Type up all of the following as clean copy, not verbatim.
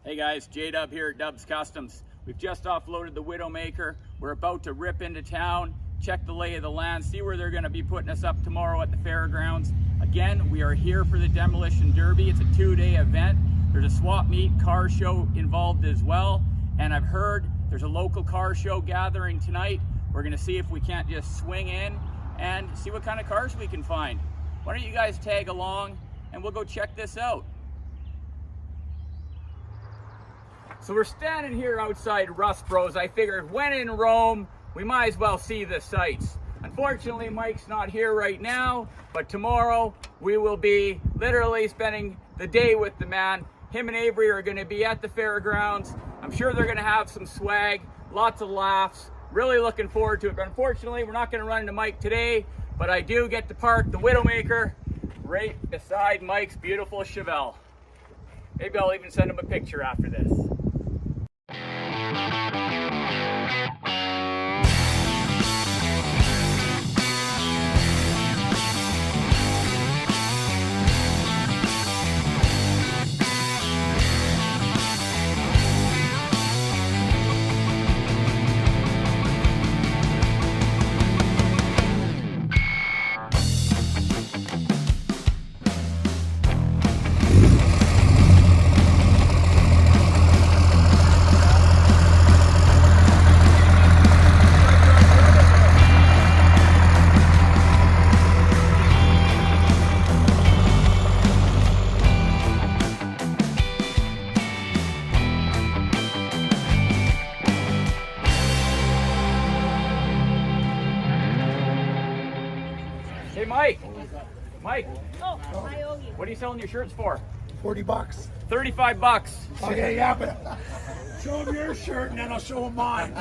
Hey guys, J-Dub here at Dub's Kustoms. We've just offloaded the Widowmaker. We're about to rip into town, check the lay of the land, see where they're going to be putting us up tomorrow at the fairgrounds. Again, we are here for the Demolition Derby. It's a 2-day event. There's a swap meet car show involved as well. And I've heard there's a local car show gathering tonight. We're going to see if we can't just swing in and see what kind of cars we can find. Why don't you guys tag along and we'll go check this out. So we're standing here outside Rust Bros. I figured when in Rome, we might as well see the sights. Unfortunately, Mike's not here right now, but tomorrow we will be literally spending the day with the man. Him and Avery are gonna be at the fairgrounds. I'm sure they're gonna have some swag, lots of laughs. Really looking forward to it. But unfortunately, we're not gonna run into Mike today, but I do get to park the Widowmaker right beside Mike's beautiful Chevelle. Maybe I'll even send him a picture after this. Hey Mike. Oh, I owe you. What are you selling your shirts for? 40 bucks. 35 bucks. Okay, yeah, but show him your shirt and then I'll show him mine.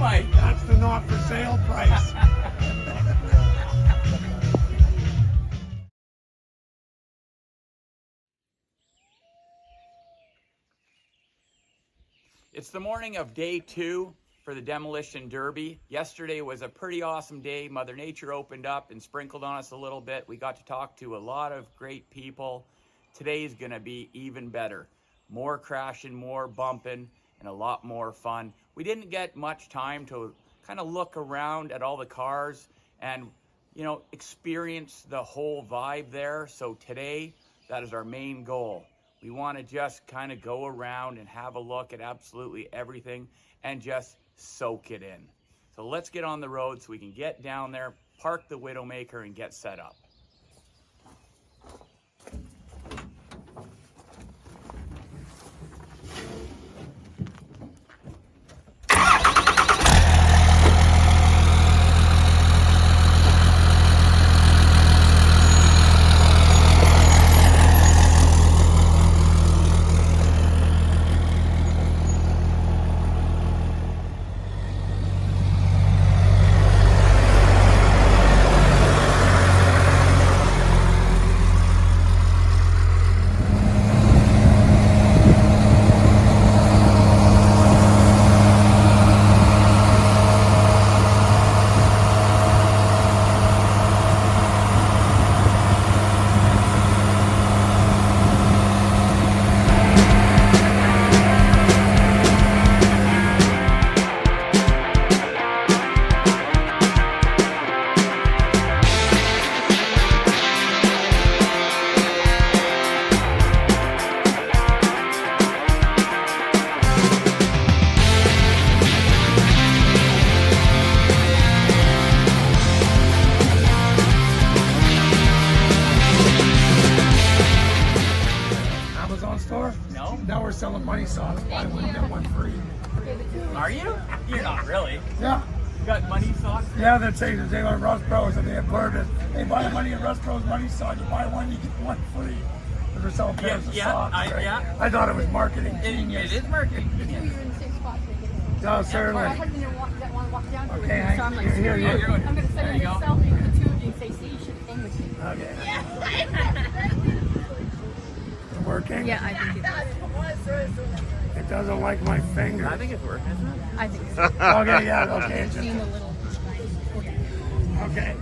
Mike. That's the not for sale price. It's the morning of day 2 for the Demolition Derby. Yesterday was a pretty awesome day. Mother Nature opened up and sprinkled on us a little bit. We got to talk to a lot of great people. Today's gonna be even better. More crashing, more bumping, and a lot more fun. We didn't get much time to kind of look around at all the cars and, you know, experience the whole vibe there. So today, that is our main goal. We want to just kind of go around and have a look at absolutely everything and just soak it in. So let's get on the road so we can get down there, park the Widowmaker, and get set up. Now we're selling money socks. Buy one, get one free. Are you? You're not really. Yeah. You got money socks? Yeah, that's it. They are Russ Bros and they have blurred. They buy money at Russ Bros money sock. You buy one, you get one free. They're selling pairs of socks. Right? I thought it was marketing genius. It is marketing genius. No, certainly. Okay, Here, I'm going to send you a selfie with the two of you and say, see, you should hang with me. Okay. Is it working? Yeah, I think it does. It doesn't like my finger. I think it's working, isn't it? I think so. Okay, yeah, okay. It's Seeing just, the little... okay.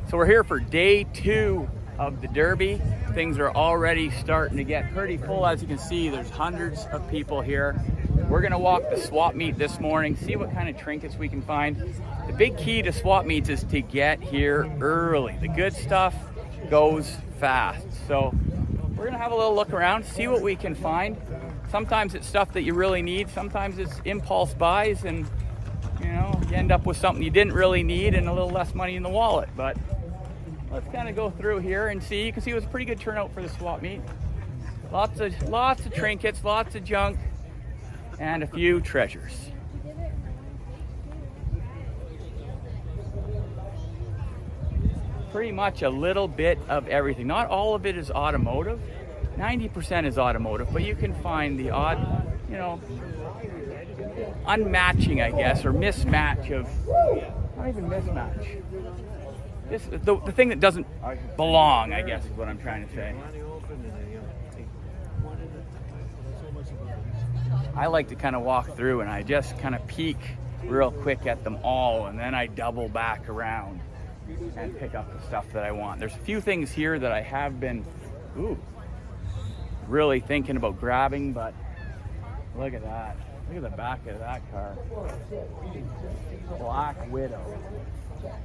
So we're here for day 2 of the Derby. Things are already starting to get pretty full. As you can see, there's hundreds of people here. We're gonna walk the swap meet this morning, see what kind of trinkets we can find. The big key to swap meets is to get here early. The good stuff goes fast. So we're gonna have a little look around, see what we can find. Sometimes it's stuff that you really need. Sometimes it's impulse buys, and you know, you end up with something you didn't really need and a little less money in the wallet. But let's kind of go through here and see. You can see it was a pretty good turnout for the swap meet. Lots of trinkets, lots of junk, and a few treasures. Pretty much a little bit of everything. Not all of it is automotive. 90% is automotive, but you can find the odd, you know, unmatching, I guess, or mismatch of, not even mismatch. This, the thing that doesn't belong, I guess, is what I'm trying to say. I like to kind of walk through and I just kind of peek real quick at them all, and then I double back around and pick up the stuff that I want. There's a few things here that I have been really thinking about grabbing, but look at that. Look at the back of that car. Black Widow.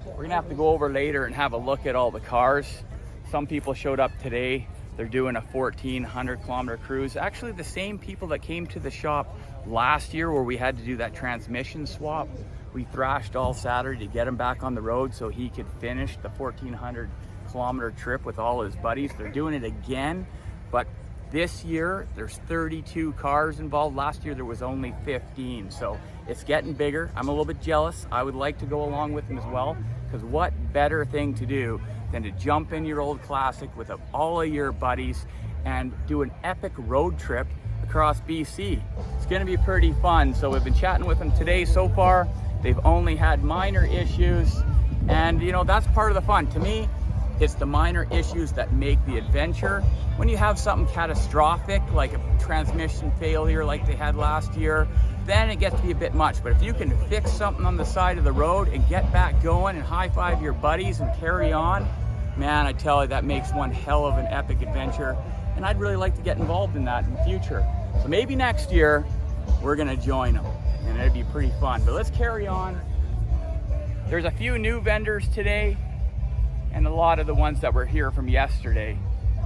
We're gonna have to go over later and have a look at all the cars. Some people showed up today. They're doing a 1,400 kilometer cruise. Actually, the same people that came to the shop last year where we had to do that transmission swap. We thrashed all Saturday to get him back on the road so he could finish the 1,400 kilometer trip with all his buddies. They're doing it again, but this year there's 32 cars involved. Last year there was only 15, so it's getting bigger. I'm a little bit jealous. I would like to go along with them as well, because what better thing to do than to jump in your old classic with all of your buddies and do an epic road trip across BC. It's gonna be pretty fun. So we've been chatting with them today so far. They've only had minor issues, and you know, that's part of the fun. To me, it's the minor issues that make the adventure. When you have something catastrophic, like a transmission failure like they had last year, then it gets to be a bit much. But if you can fix something on the side of the road and get back going and high-five your buddies and carry on, man, I tell you, that makes one hell of an epic adventure. And I'd really like to get involved in that in the future. So maybe next year, we're gonna join them, and it'd be pretty fun. But let's carry on. There's a few new vendors today, and a lot of the ones that were here from yesterday.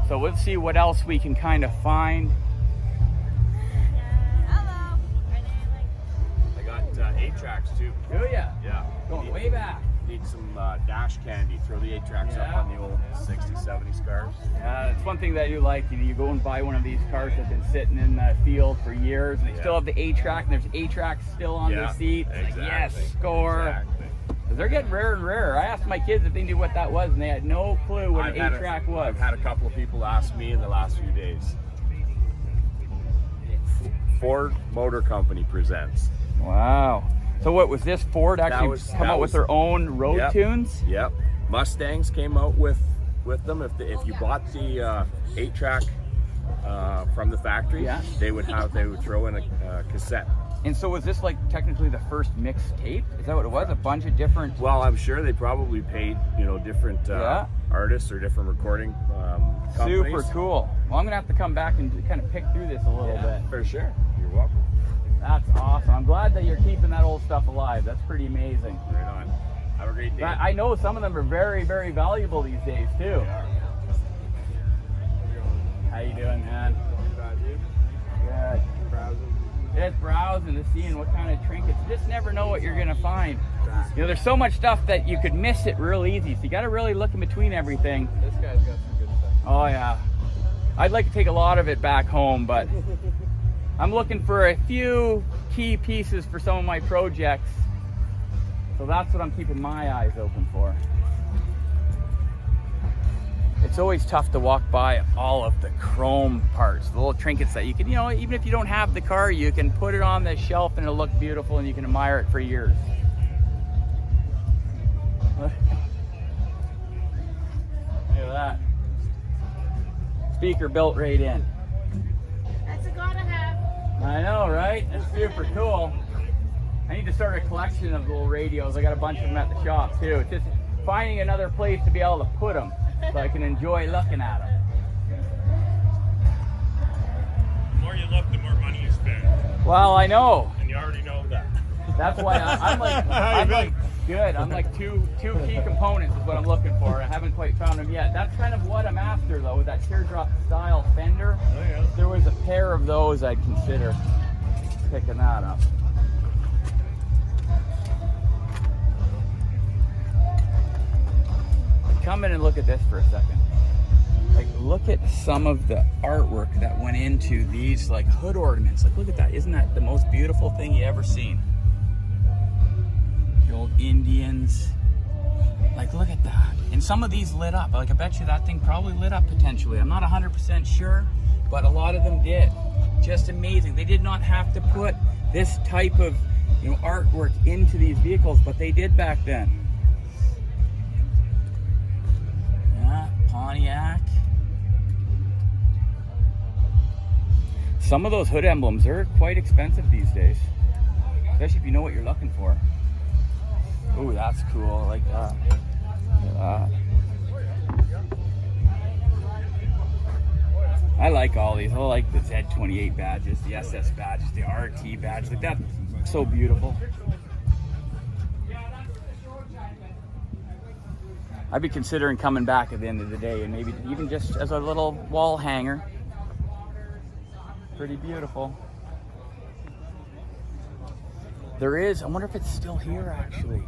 So let's see what else we can kind of find. Hello. I got 8-tracks too. Do ya? Yeah. Going way back. Need some dash candy. Throw the 8-tracks up on the old 60s, 70s cars. It's one thing that you like. You go and buy one of these cars that's been sitting in the field for years, and they still have the 8-track, and there's 8-tracks still on the seat. Exactly. Like, yes, score. Exactly. They're getting rarer and rarer. I asked my kids if they knew what that was, and they had no clue what an 8-track was. I've had a couple of people ask me in the last few days. Ford Motor Company presents. Wow. So what was this? Ford actually come out with their own road tunes? Yep. Mustangs came out with them. If you bought the 8-track from the factory, they would throw in a cassette. And so was this like technically the first mixed tape? Is that what it was? A bunch of different... Well, I'm sure they probably paid, different artists or different recording companies. Super cool. Well, I'm gonna have to come back and kind of pick through this a little bit. For sure. You're welcome. That's awesome. I'm glad that you're keeping that old stuff alive. That's pretty amazing. Right on. Have a great day. I know some of them are very, very valuable these days too. They are. How you doing, man? Good. Just browsing to seeing what kind of trinkets. You just never know what you're gonna find. You know, there's so much stuff that you could miss it real easy. So you gotta really look in between everything. This guy's got some good stuff. Oh yeah. I'd like to take a lot of it back home, but I'm looking for a few key pieces for some of my projects. So that's what I'm keeping my eyes open for. It's always tough to walk by all of the chrome parts, the little trinkets that you can, even if you don't have the car, you can put it on the shelf and it'll look beautiful and you can admire it for years. Look at that. Speaker built right in. That's a gotta have. I know, right? That's super cool. I need to start a collection of little radios. I got a bunch of them at the shop too. It's just finding another place to be able to put them so I can enjoy looking at them. The more you look, the more money you spend. Well, I know. And you already know that. That's why I'm like Good. I'm like two key components is what I'm looking for. I haven't quite found them yet. That's kind of what I'm after though, with that teardrop style fender. Oh, yeah. If there was a pair of those, I'd consider picking that up. Come in and look at this for a second. Like, look at some of the artwork that went into these like hood ornaments. Like, look at that. Isn't that the most beautiful thing you ever seen? The old Indians. Like, look at that. And some of these lit up. Like, I bet you that thing probably lit up potentially. I'm not 100% sure, but a lot of them did. Just amazing. They did not have to put this type of, you know, artwork into these vehicles, but they did back then. Yeah, Pontiac. Some of those hood emblems are quite expensive these days, especially if you know what you're looking for. Ooh, that's cool. I like that. I like all these. I like the Z28 badges, the SS badges, the RT badges. Like, that's so beautiful. I'd be considering coming back at the end of the day and maybe even just as a little wall hanger. Pretty beautiful. There is, I wonder if it's still here actually.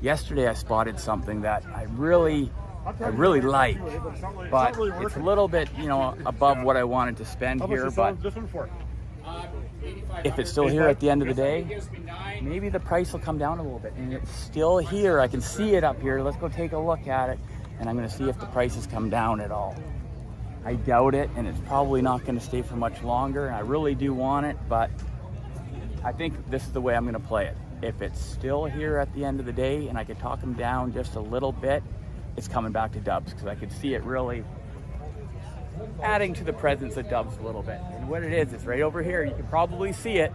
Yesterday I spotted something that I really like, but it's a little bit, you know, above what I wanted to spend here, but if it's still here at the end of the day, maybe the price will come down a little bit. And it's still here, I can see it up here. Let's go take a look at it, and I'm gonna see if the prices come down at all. I doubt it, and it's probably not gonna stay for much longer. I really do want it, but I think this is the way I'm gonna play it. If it's still here at the end of the day and I could talk them down just a little bit, it's coming back to Dubs, because I could see it really adding to the presence of Dubs a little bit. And what it is, it's right over here. You can probably see it.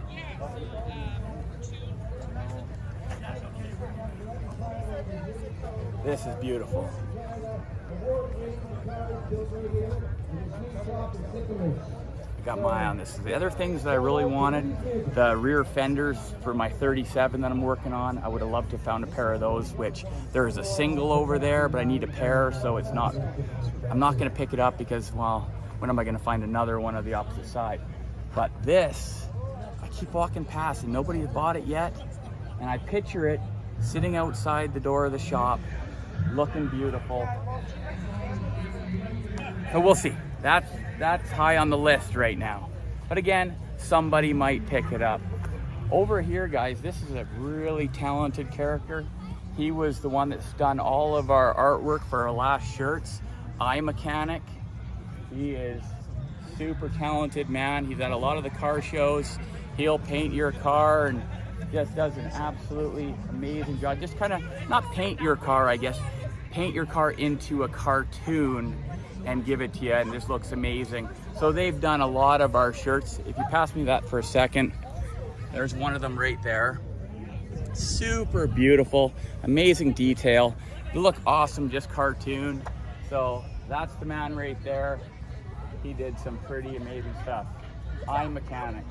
This is beautiful. I got my eye on this. The other things that I really wanted, the rear fenders for my 37 that I'm working on. I would have loved to have found a pair of those, which there is a single over there, but I need a pair, so it's not, I'm not gonna pick it up because, well, when am I gonna find another one of the opposite side? But this, I keep walking past and nobody has bought it yet, and I picture it sitting outside the door of the shop, looking beautiful. So we'll see. That's high on the list right now. But again, somebody might pick it up. Over here, guys, this is a really talented character. He was the one that's done all of our artwork for our last shirts. Eye Mechanic. He is super talented man. He's at a lot of the car shows. He'll paint your car and just does an absolutely amazing job. Just kind of, not paint your car, I guess, paint your car into a cartoon and give it to you, and this looks amazing. So they've done a lot of our shirts. If you pass me that for a second, there's one of them right there. Super beautiful, amazing detail. They look awesome, just cartoon. So that's the man right there. He did some pretty amazing stuff. Eye Mechanic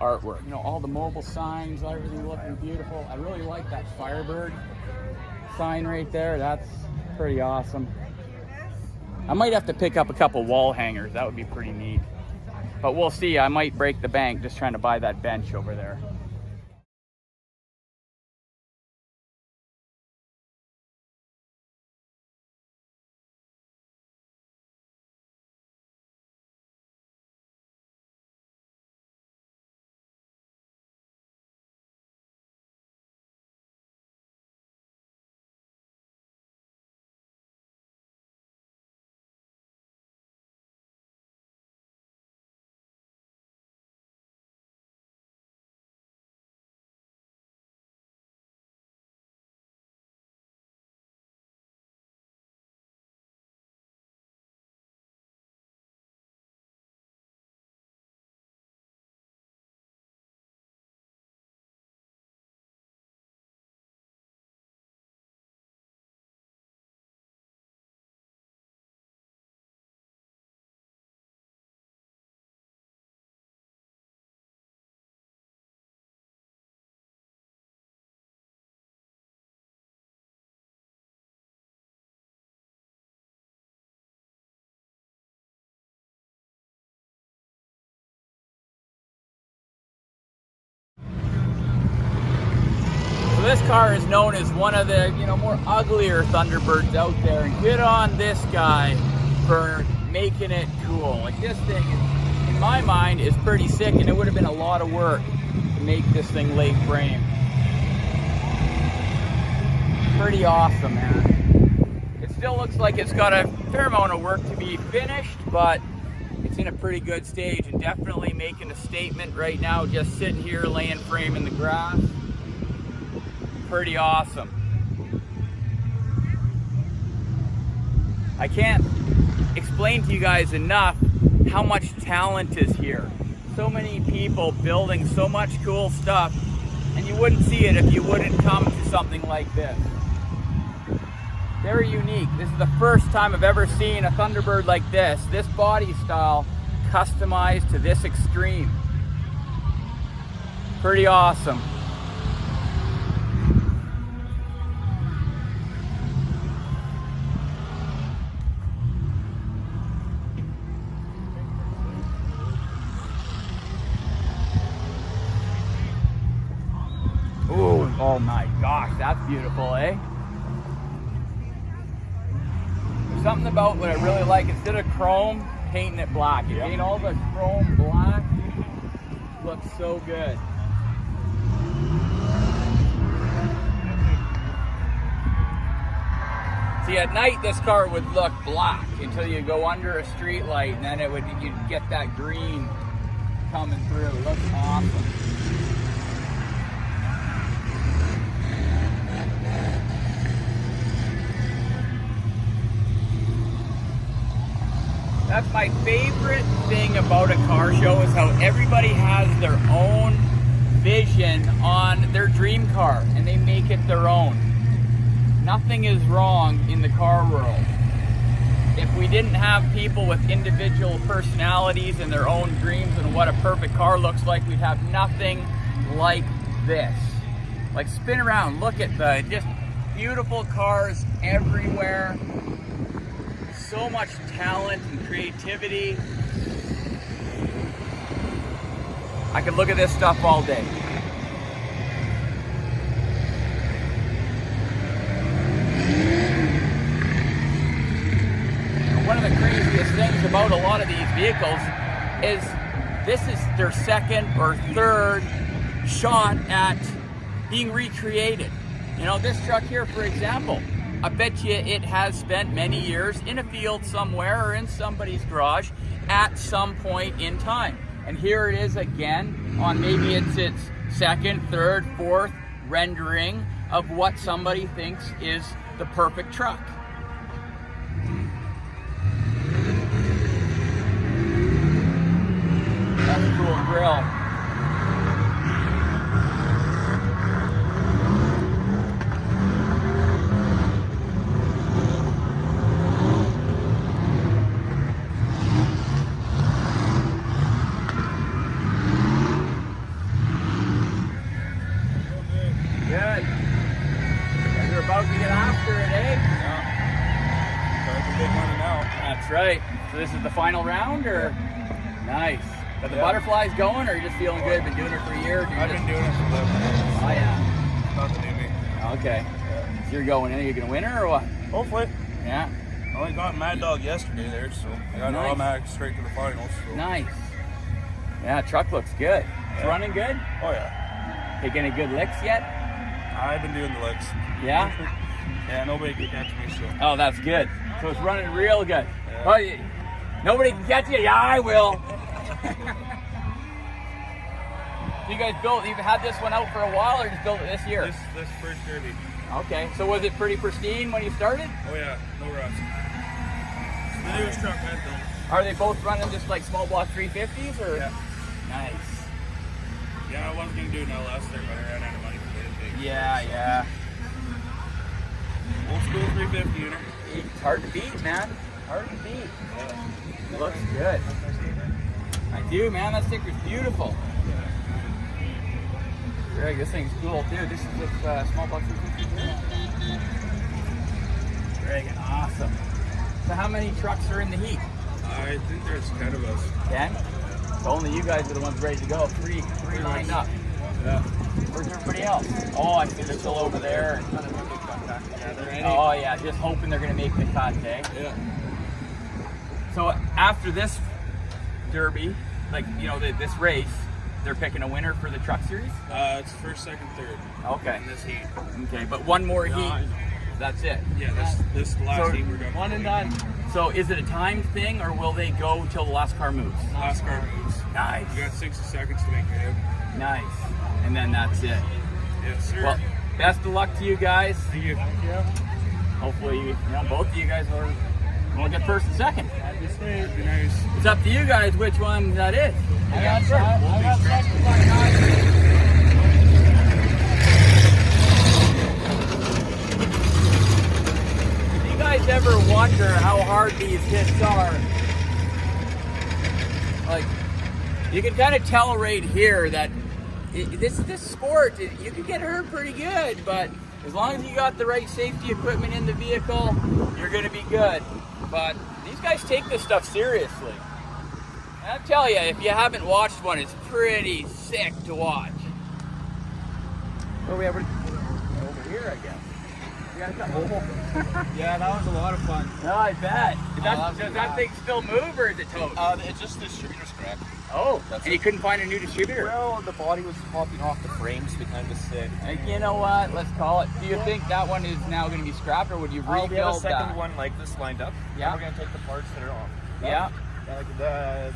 artwork. You know, all the mobile signs, everything looking beautiful. I really like that Firebird sign right there. That's pretty awesome. I might have to pick up a couple wall hangers. That would be pretty neat. But we'll see. I might break the bank just trying to buy that bench over there. this car is known as one of the, you know, more uglier Thunderbirds out there, and good on this guy for making it cool. Like, this thing, in my mind, is pretty sick, and it would have been a lot of work to make this thing late frame. Pretty awesome, man. It still looks like it's got a fair amount of work to be finished, but it's in a pretty good stage and definitely making a statement right now, just sitting here laying frame in the grass. Pretty awesome. I can't explain to you guys enough how much talent is here. So many people building so much cool stuff, and you wouldn't see it if you wouldn't come to something like this. Very unique. This is the first time I've ever seen a Thunderbird like this body style, customized to this extreme. Pretty awesome. Ooh, oh my gosh, that's beautiful, eh? There's something about what I really like, instead of chrome, painting it black. You paint all the chrome black, looks so good. See, at night this car would look black until you go under a street light, and then you'd get that green coming through. It looks awesome. That's my favorite thing about a car show, is how everybody has their own vision on their dream car and they make it their own. Nothing is wrong in the car world. If we didn't have people with individual personalities and their own dreams and what a perfect car looks like, we'd have nothing like this. Like, spin around, look at the just beautiful cars everywhere. So much talent and creativity. I could look at this stuff all day. One of the craziest things about a lot of these vehicles is this is their second or third shot at being recreated. You know, this truck here, for example, I bet you it has spent many years in a field somewhere or in somebody's garage at some point in time. And here it is again on maybe it's its second, third, fourth rendering of what somebody thinks is the perfect truck. That's a cool grill. Good. And you're about to get after it, eh? Yeah. That's a big money now. That's right. So this is the final round, or? Yeah. Nice. Got the butterflies going, or are you just feeling good? Been doing it for a year? I've been doing it for 11 years. Oh, yeah. Nothing to me. Okay. Yeah. So you're going in, are you going to win her, or what? Hopefully. Yeah. I only got Mad Dog yesterday there, so I got an automatic straight to the finals. So. Nice. Yeah, truck looks good. It's Yeah. running good? Oh, yeah. Take any good licks yet? I've been doing the licks. Yeah? Yeah, nobody can catch me, so. Oh, that's good. So it's running real good. Yeah. Oh, nobody can catch you? Yeah, I will. You guys you've had this one out for a while, or just built it this year? This first derby. Okay, so was it pretty pristine when you started? Oh, yeah, no rust. The newest truck I built. Are they both running just like small block 350s, or? Yeah. Nice. Yeah, I wasn't going to do an LS there, but I ran out of money for it. Yeah. Old school 350 unit. It's hard to beat, man. Hard to beat. Yeah. Looks good. I do, man. That sticker's beautiful. Greg, this thing's cool too. This is the small block 350. Greg, awesome. So how many trucks are in the heat? I think there's 10 of us. 10? So only you guys are the ones ready to go. Three lined up. Yeah. Where's everybody else? Oh, I see they're still over there. Oh yeah, just hoping they're gonna make the cut, eh? Yeah. So after this derby, like this race, they're picking a winner for the truck series. It's first, second, third. Okay. In this heat. Okay, but one more heat. That's it. Yeah, this last heat we're done. One and done. So is it a time thing, or will they go till the last car moves? Last car moves. Nice. You got 60 seconds to make your hit. Nice. And then that's it. Yes, sir. Well, best of luck to you guys. Thank you. Hopefully, both of you guys will get first and second. That'd be sweet. Be nice. It's up to you guys which one that is. I got second by 9. You guys ever wonder how hard these hits are? Like, you can kind of tell right here that this sport, you can get hurt pretty good, but as long as you got the right safety equipment in the vehicle, you're going to be good. But these guys take this stuff seriously. And I'll tell you, if you haven't watched one, it's pretty sick to watch. Where are we ever? Over here, I guess. We got a couple. Yeah, that was a lot of fun. No, I bet. Does that thing still move, or is it towed? It's just the distributor scrap. Oh, That's and you couldn't find a new distributor? Well, the body was popping off the frame, so we kind of said, You know what? Let's call it. Do you think that one is now going to be scrapped, or would you rebuild we have a second that? one like this lined up. Yeah. And we're going to take the parts that are off. Yeah. Yeah, like the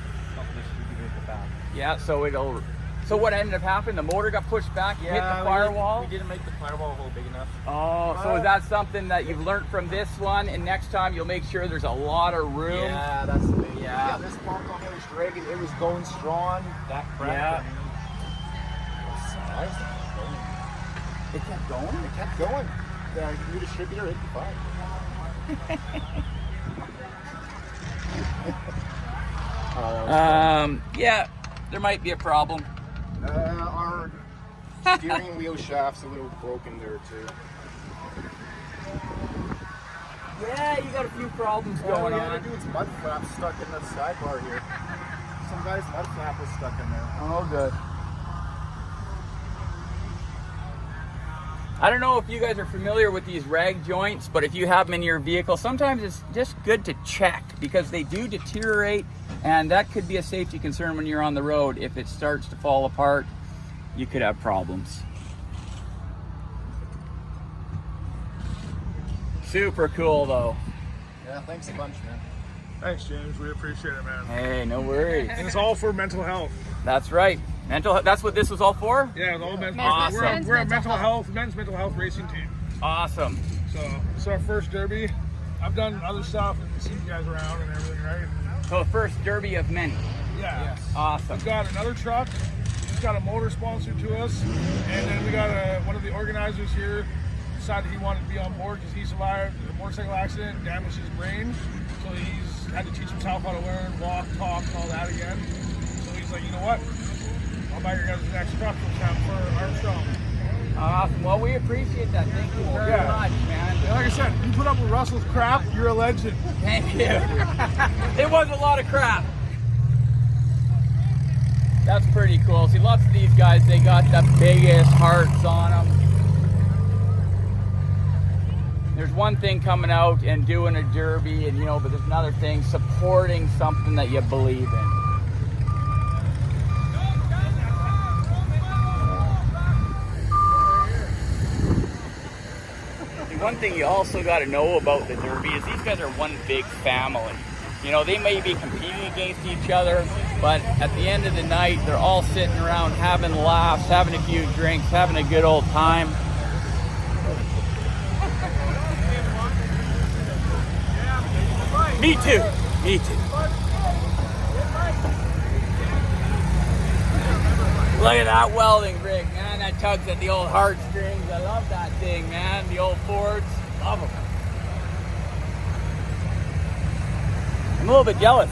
distributor at the back. Yeah, so what ended up happening? The motor got pushed back, hit the firewall? We didn't make the firewall hole big enough. Oh, so is that something that you've learned from this one, and next time you'll make sure there's a lot of room? Yeah, that's the thing. Yeah. This pump on there was dragging. It was going strong. That cracked. It kept going? It kept going. The new distributor, it'd be fine. Yeah, there might be a problem. Our steering wheel shaft's a little broken there too. Yeah, you got a few problems going The on. other dude's mud flap stuck in the sidebar here. Some guy's mud flap was stuck in there. Oh, good. I don't know if you guys are familiar with these rag joints, but if you have them in your vehicle, sometimes it's just good to check because they do deteriorate, and that could be a safety concern when you're on the road. If it starts to fall apart, you could have problems. Super cool though. Yeah, thanks a bunch, man. Thanks, James. We appreciate it, man. Hey, no worries. And it's all for mental health. That's right. That's what this was all for? Yeah, it's all men's Awesome. We're a men's mental health racing team. Awesome. So it's our first derby. I've done other stuff and seen you guys around and everything, right? So the first derby of many. Yeah. Yes. Awesome. We've got another truck. He's got a motor sponsor to us, and then we got one of the organizers here decided he wanted to be on board because he survived a motorcycle accident and damaged his brain. So he's had to teach himself how to learn, walk, talk, and all that again. So he's like, you know what? I'll buy your guys the next truck for Armstrong. Awesome. Well, we appreciate that. Thank you very much, man. And like I said, you put up with Russell's crap, you're a legend. Thank you. It was a lot of crap. That's pretty cool. See, lots of these guys, they got the biggest hearts on them. There's one thing coming out and doing a derby, and but there's another thing supporting something that you believe in. One thing you also got to know about the derby is these guys are one big family. They may be competing against each other, but at the end of the night, they're all sitting around having laughs, having a few drinks, having a good old time. Me too. Me too. Look at that welding rig, man. That tugs at the old heartstrings. I love that thing, man. The old Fords. Love them. I'm a little bit jealous.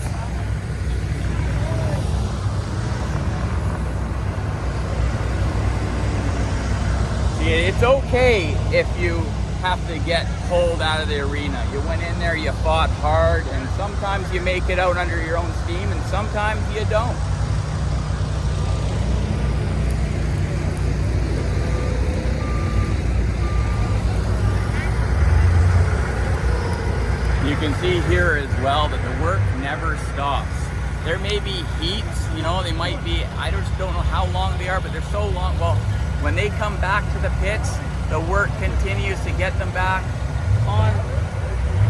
See, it's okay if you have to get pulled out of the arena. You went in there, you fought hard, and sometimes you make it out under your own steam, and sometimes you don't. You can see here as well that the work never stops. There may be heats, you know, they might be, I just don't know how long they are, but they're so long. Well, when they come back to the pits, the work continues to get them back on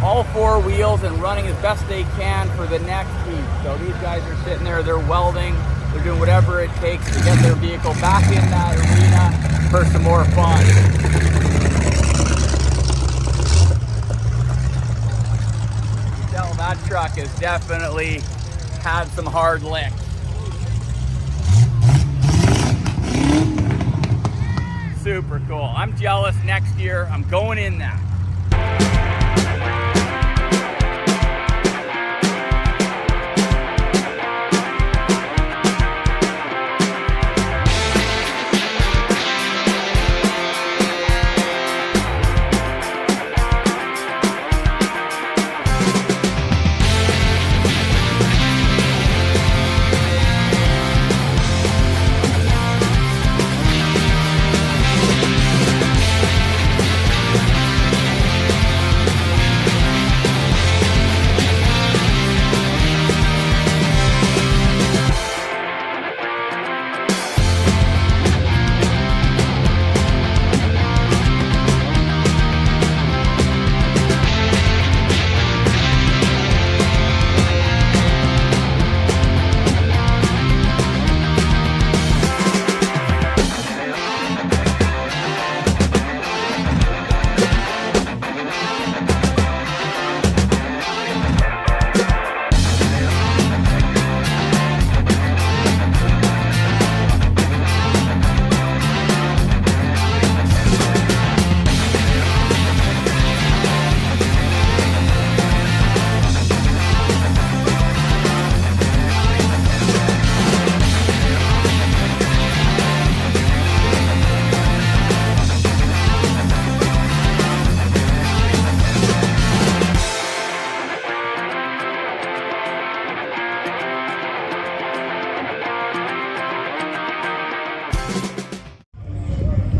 all four wheels and running as best they can for the next heat. So these guys are sitting there, they're welding, they're doing whatever it takes to get their vehicle back in that arena for some more fun. That truck has definitely had some hard licks. Super cool. I'm jealous. Next year, I'm going in that.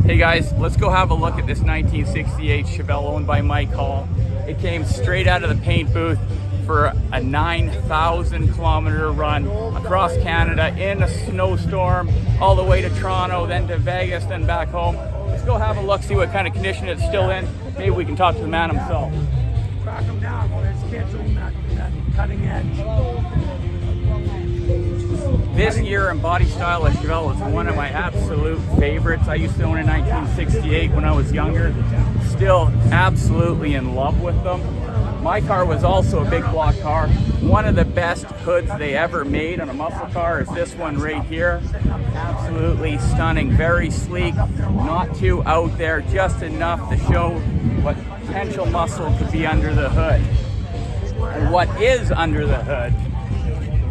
Hey guys, let's go have a look at this 1968 Chevelle owned by Mike Hall. It came straight out of the paint booth for a 9,000 kilometer run across Canada in a snowstorm, all the way to Toronto, then to Vegas, then back home. Let's go have a look, see what kind of condition it's still in. Maybe we can talk to the man himself. Crack them down while they're scheduling that cutting edge. This year in body style of Chevelle is one of my absolute favorites. I used to own a 1968 when I was younger. Still absolutely in love with them. My car was also a big block car. One of the best hoods they ever made on a muscle car is this one right here. Absolutely stunning, very sleek, not too out there, just enough to show what potential muscle could be under the hood. And what is under the hood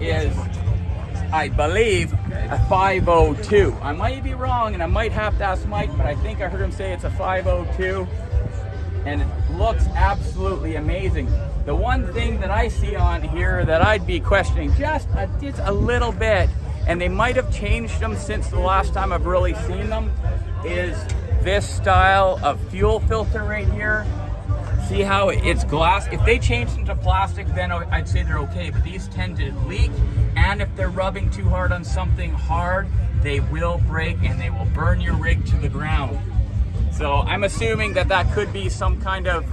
is, I believe, a 502. I might be wrong and I might have to ask Mike, but I think I heard him say it's a 502. And it looks absolutely amazing. The one thing that I see on here that I'd be questioning just a little bit, and they might have changed them since the last time I've really seen them, is this style of fuel filter right here. See how it's glass? If they changed them to plastic, then I'd say they're okay, but these tend to leak, and if they're rubbing too hard on something hard, they will break and they will burn your rig to the ground. So I'm assuming that that could be some kind of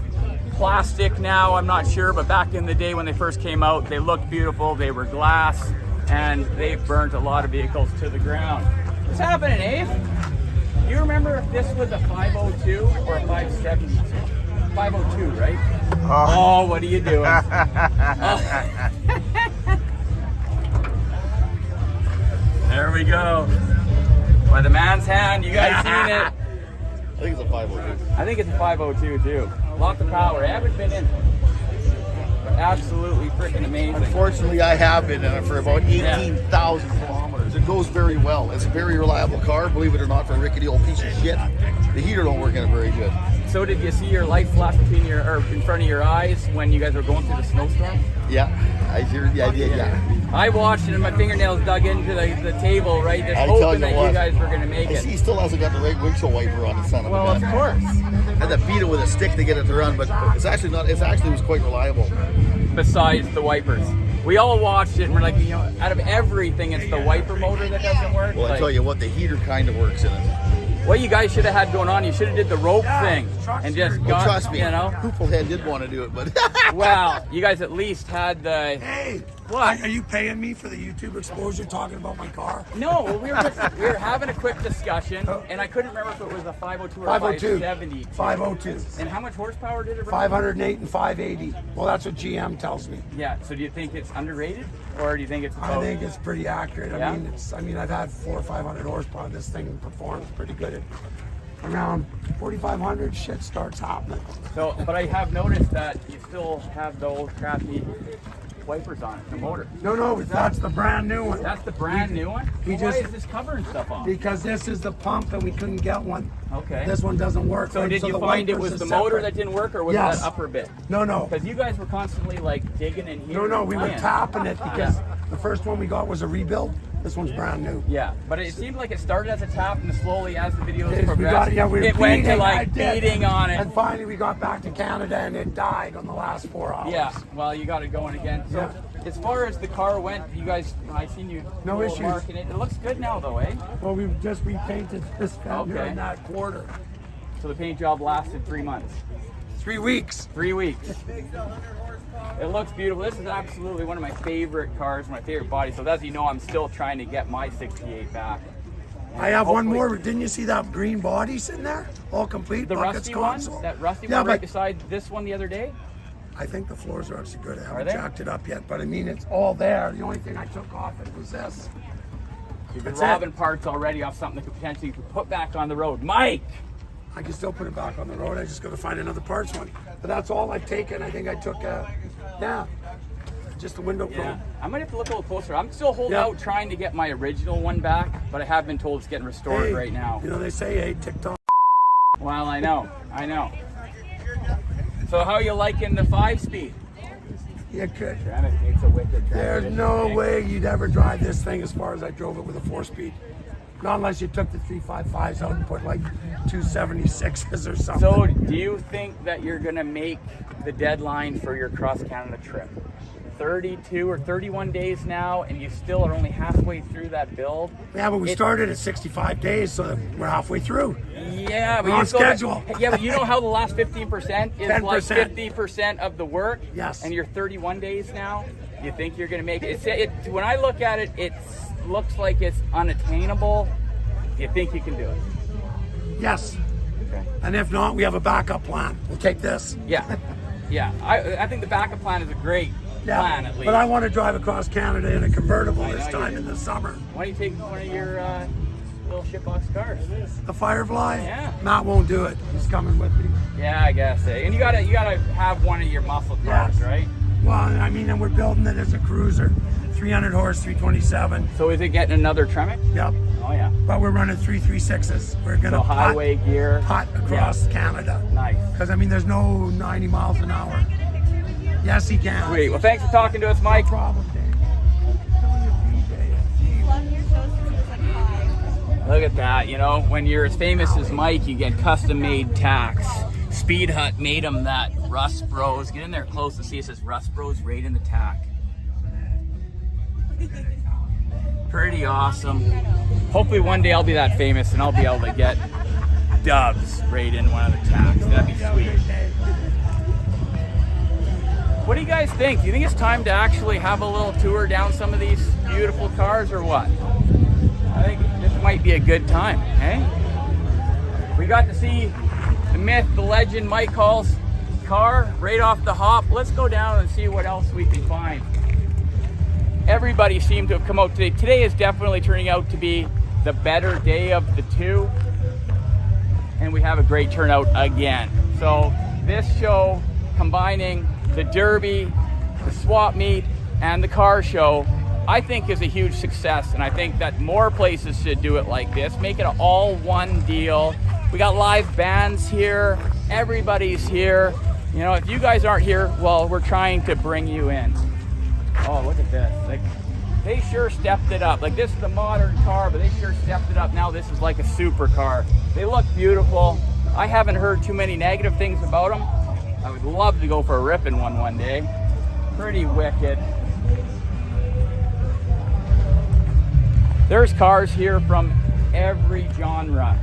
plastic now, I'm not sure, but back in the day when they first came out, they looked beautiful, they were glass, and they've burnt a lot of vehicles to the ground. What's happening, Abe? Do you remember if this was a 502 or a 572? 502, right? Oh, what are you doing? There we go. By the man's hand, you guys seen it? I think it's a 502. I think it's a 502 too. Lots of power. I haven't been in it. But absolutely freaking amazing. Unfortunately, I have been in it for about 18,000 kilometers. It goes very well. It's a very reliable car, believe it or not, for a rickety old piece of shit. The heater don't work in it very good. So did you see your light flash between your, or in front of your eyes when you guys were going through the snowstorm? Yeah, I did. Yeah. I watched it and my fingernails dug into the table, right? Just hoping that you guys were going to make it. He still hasn't got the right windshield wiper on the son of a gun. Well, of course. had to beat it with a stick to get it to run, but it's actually not. It actually was quite reliable. Besides the wipers, we all watched it and we're like, you know, out of everything, it's the wiper motor that doesn't work. Well, I tell you what, the heater kind of works in it. What you guys should have had going on, you should have did the rope thing and just got, Trust me, you know. Hooplehead did want to do it, but Well, you guys at least had the. Hey, What? are you paying me for the YouTube exposure talking about my car? No, well, we were having a quick discussion, and I couldn't remember if it was a 502 or 502. 570. 502. And how much horsepower did it run? 508 and 580. Well, that's what GM tells me. Yeah. So do you think it's underrated, or do you think it's? I think it's pretty accurate. Yeah? I mean, I've had 400 or 500 horsepower. This thing performs pretty good. Around 4,500, shit starts happening. So, but I have noticed that you still have the old crappy wipers on it, the motor. No, that's the brand new one. That's the brand new one? We Well, why just- is this covering stuff on? Because this is the pump and we couldn't get one. Okay. This one doesn't work. So did you the find it wipers was are the motor separate. that didn't work, or was Yes. that upper bit? No. Because you guys were constantly like digging in here. No, we were playing. tapping it because the first one we got was a rebuild. This one's brand new. Yeah, but it seemed like it started as a tap, and slowly as the videos We progressed, were it went to beating, I like did. beating on it. And finally we got back to Canada and it died on the last 4 hours. Yeah, well, you got it going again. So, as far as the car went, you guys, I seen you. No little issues. marking it. It looks good now, though, eh? Well, we've just repainted this fender Okay. in that quarter. So the paint job lasted 3 months. 3 weeks. 3 weeks. It looks beautiful. This is absolutely one of my favorite cars, my favorite body. So as you know, I'm still trying to get my 68 back. And I have one hopefully- more. Didn't you see that green body sitting there? All complete. The buckets, rusty one? console. That rusty Yeah, one right but beside this one the other day? I think the floors are actually good. I haven't they? jacked it up yet, but I mean, it's all there. The only thing I took off it was this. You've been That's it. robbing parts already off something that could potentially put back on the road. Mike! I can still put it back on the road. I just got to find another parts one. But that's all I've taken. I think I took, just the window Yeah, probe. I might have to look a little closer. I'm still holding Yeah. out trying to get my original one back, but I have been told it's getting restored Hey, right now. You know, they say, hey, TikTok. Well, I know. So how you liking the 5-speed? You could. It's a wicked There's transmission. no way you'd ever drive this thing as far as I drove it with a 4-speed. Not unless you took the 355s out and put like 276s or something. So do you think that you're going to make the deadline for your cross-Canada trip? 32 or 31 days now, and you still are only halfway through that build? Yeah, but we started at 65 days, so we're halfway through. Yeah, but We're on you still- schedule. Yeah, but you know how the last 15% is 10%. like 50% of the work? Yes. And you're 31 days now? You think you're going to make it? When I look at it, it looks like it's unattainable. You think you can do it? Yes. Okay. And if not, we have a backup plan. We'll take this. Yeah. Yeah. I think the backup plan is a great plan, at least. But I want to drive across Canada in a convertible I this know you time do. in the summer. Why don't you take one of your little shitbox cars? The Firefly? Yeah. Matt won't do it. He's coming with me. Yeah, I guess. And you gotta have one of your muscle cars, Yes. right? Well, I mean, and we're building it as a cruiser. 300 horse, 327. So is it getting another Tremec? Yep. Oh yeah. But we're running 336s. We're going to So highway gear. putt across Canada. Nice. Because, I mean, there's no 90 miles an hour. Yes, he can. Sweet. Well, thanks for talking to us, Mike. No problem, Dave. Love your shows since he was like 5. Look at that. You know, when you're as famous as Mike, you get custom-made tacks. Speed Hut made them that Rust Bros. Get in there close to see it says Rust Bros right in the tack. Pretty awesome. Hopefully one day I'll be that famous and I'll be able to get dubs right in one of the tacks. That'd be sweet. What do you guys think? Do you think it's time to actually have a little tour down some of these beautiful cars or what? I think this might be a good time, hey? We got to see the myth, the legend, Mike Hall's car right off the hop. Let's go down and see what else we can find. Everybody seemed to have come out today. Today is definitely turning out to be the better day of the two. And we have a great turnout again. So this show, combining the Derby, the swap meet, and the car show, I think is a huge success. And I think that more places should do it like this. Make it an all one deal. We got live bands here. Everybody's here. You know, if you guys aren't here, well, we're trying to bring you in. Oh, look at this. Like, they sure stepped it up. Like, this is the modern car, but they sure stepped it up. Now this is like a supercar. They look beautiful. I haven't heard too many negative things about them. I would love to go for a ripping one day. Pretty wicked. There's cars here from every genre.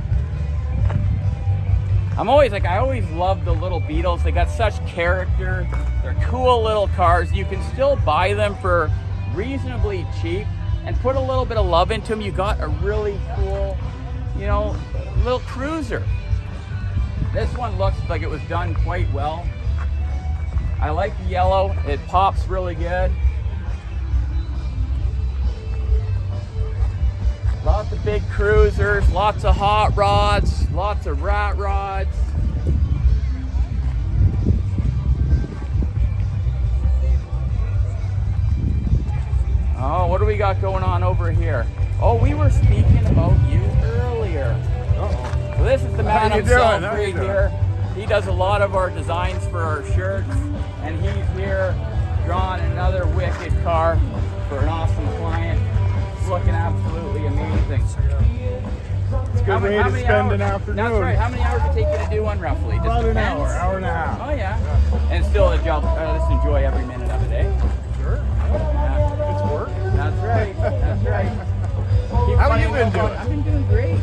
I always love the little Beetles. They got such character. They're cool little cars. You can still buy them for reasonably cheap and put a little bit of love into them. You got a really cool, you know, little cruiser. This one looks like it was done quite well. I like the yellow. It pops really good. Lots of big cruisers, lots of hot rods, lots of rat rods. Oh, what do we got going on over here? Oh, we were speaking about you earlier. Uh-oh. So this is the man himself right here. He does a lot of our designs for our shirts, and he's here drawing another wicked car for an awesome client. It's looking absolutely amazing. It's a good way to spend an afternoon. That's right. How many hours does it take you to do one roughly? Just about an depends. hour and a half. Oh yeah. And still a job. Let's enjoy every minute of it, eh? Sure. Yeah. It's work. That's right. That's right. How have you been doing? I've been doing great.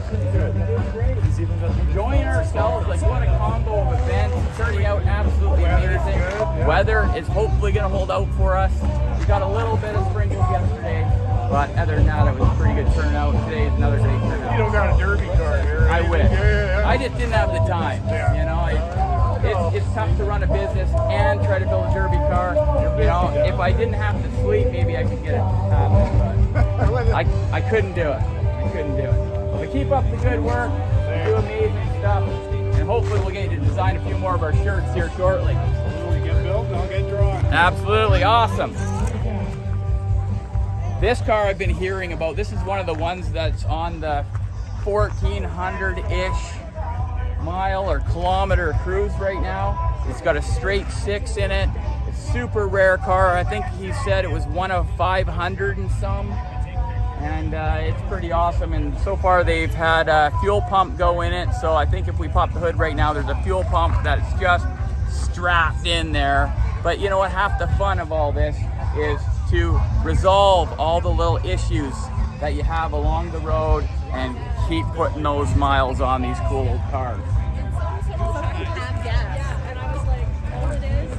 Enjoying ourselves. Like, what a combo of events. It's turning out absolutely amazing. Good, yeah. Weather is hopefully going to hold out for us. We got a little bit of sprinkles yesterday, but other than that, it was a pretty good turnout. Today is another great turnout. You don't got a derby car here. I wish. Yeah. I just didn't have the time. Yeah. You know, it's tough to run a business and try to build a derby car. You know, if I didn't have to sleep, maybe I could get it happen. But I couldn't do it. I couldn't do it. But keep up the good work. You do amazing stuff. And hopefully we'll get you to design a few more of our shirts here shortly. When we get built, I'll get drawn. Absolutely awesome. This car I've been hearing about. This is one of the ones that's on the 1,400-ish mile or kilometer cruise right now. It's got a straight 6 in it. It's a super rare car. I think he said it was one of 500 and some. And it's pretty awesome. And so far they've had a fuel pump go in it. So I think if we pop the hood right now, there's a fuel pump that's just strapped in there. But you know what? Half the fun of all this is to resolve all the little issues that you have along the road and keep putting those miles on these cool old cars. And I was like, all it is.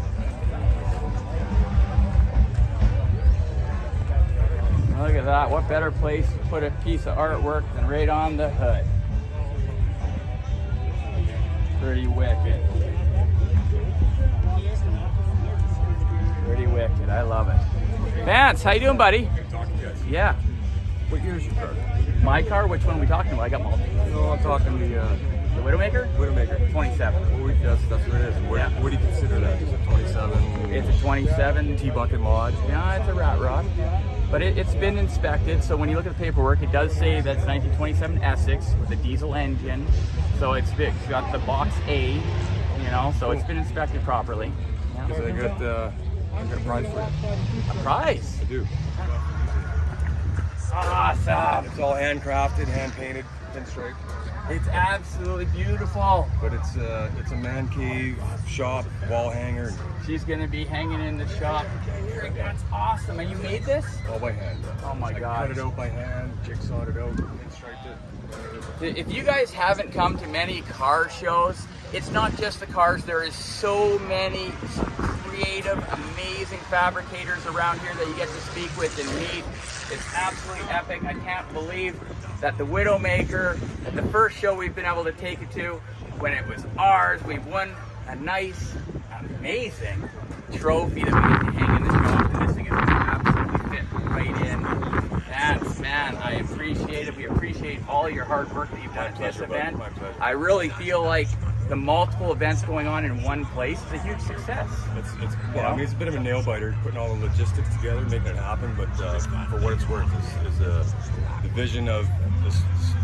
Look at that. What better place to put a piece of artwork than right on the hood? Pretty wicked. Pretty wicked. I love it. Vance, how you doing, buddy? Yeah. What year's your car? My car? Which one are we talking about? I got multiple. No, I'm talking the Widowmaker? Widowmaker. 27. Well, that's what it is. What do you consider that? Is it 27? It's a 27. T-bucket mod? Yeah, it's a rat rod. But it's been inspected, so when you look at the paperwork, it does say that's 1927 Essex with a diesel engine. So it's got the box A, you know, so it's been inspected properly. Yeah. Because I got a prize for you. A prize? I do. Awesome. It's all handcrafted, hand painted, pinstripe. It's absolutely beautiful. But it's a man cave, shop, wall hanger. She's gonna be hanging in the shop. That's awesome. And you made this? All by hand. Oh my God. Cut it out by hand, jigsawed it out, pinstriped it. If you guys haven't come to many car shows, it's not just the cars. There is so many creative, amazing fabricators around here that you get to speak with and meet. It's absolutely epic. I can't believe that the Widowmaker, at the first show we've been able to take it to, when it was ours, we won a nice, amazing trophy that we get to hang in the shop. And this thing is absolutely fit right in. That's, man, I appreciate it. We appreciate all your hard work that you've done at this event. I really feel like the multiple events going on in one place is a huge success. Well, I mean, it's a bit of a nail biter, putting all the logistics together, making it happen. But for what it's worth, is the vision of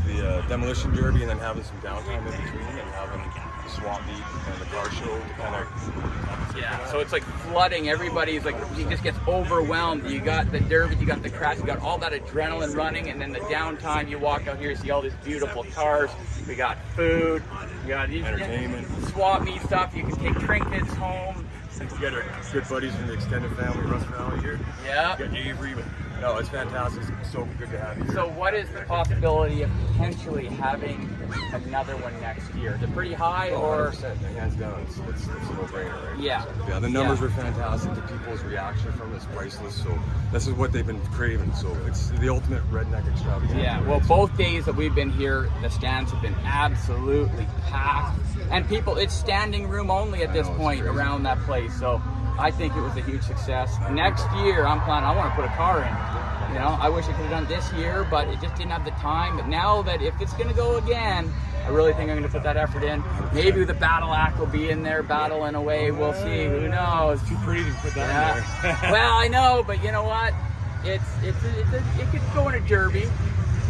the Demolition Derby, and then having some downtime in between, and having swap meet and the car show to kind of. Yeah, so it's like flooding. Everybody's like, he just gets overwhelmed. You got the derby, you got the crash, you got all that adrenaline running, and then the downtime, you walk out here, you see all these beautiful cars. We got food, we got Entertainment. swap meet stuff. You can take trinkets home. We got our good buddies from the extended family, Russ Valley here. Yeah. We got Avery, but no, it's fantastic. It's so good to have you here. So what is the possibility of potentially having another one next year? Is it pretty high or? 100%, hands down, it's a no-brainer, right? Yeah. So, yeah, the numbers were fantastic. The people's reaction from it is priceless. So this is what they've been craving. So it's the ultimate redneck extravaganza. Yeah, well, both days that we've been here, the stands have been absolutely packed. And people, it's standing room only at this point around that place. So I think it was a huge success. Next year, I'm planning, I want to put a car in. You know, I wish I could have done this year, but it just didn't have the time. But now that if it's going to go again, I really think I'm going to put that effort in. Maybe the battle act will be in there battling away. We'll see. Who knows? Too pretty to put that in there. Well, I know, but you know what? It could go in a derby.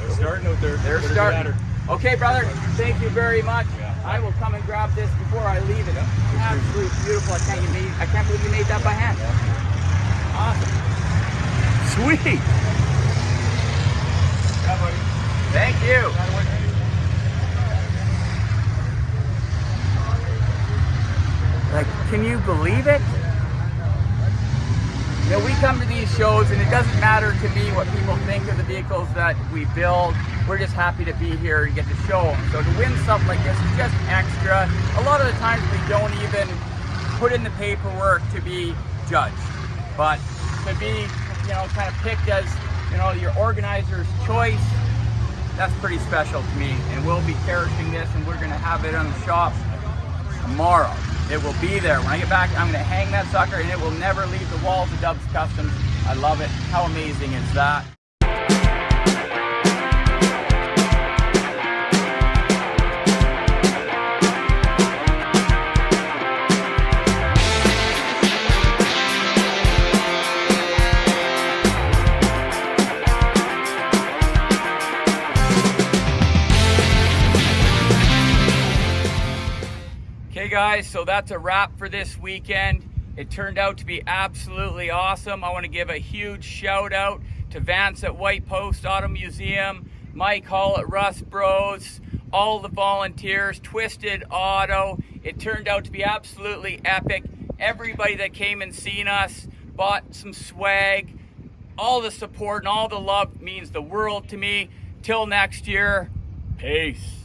They're starting out there. They're starting. Okay, brother. Thank you very much. I will come and grab this before I leave it. Absolutely beautiful. I can't believe you made that by hand. Awesome. Sweet. Yeah, buddy. Thank you. Like, can you believe it? You know, we come to these shows and it doesn't matter to me what people think of the vehicles that we build. We're just happy to be here and get to show them. So to win something like this is just extra. A lot of the times we don't even put in the paperwork to be judged. But to be, you know, kind of picked as, you know, your organizer's choice, that's pretty special to me. And we'll be cherishing this and we're gonna have it on the shop tomorrow. It will be there. When I get back, I'm going to hang that sucker and it will never leave the walls of Dubs Customs. I love it. How amazing is that? Okay guys, so that's a wrap for this weekend. It turned out to be absolutely awesome. I want to give a huge shout out to Vance at White Post Auto Museum, Mike Hall at Rust Bros, all the volunteers, Twisted Auto. It turned out to be absolutely epic. Everybody that came and seen us, bought some swag. All the support and all the love means the world to me. Till next year, peace.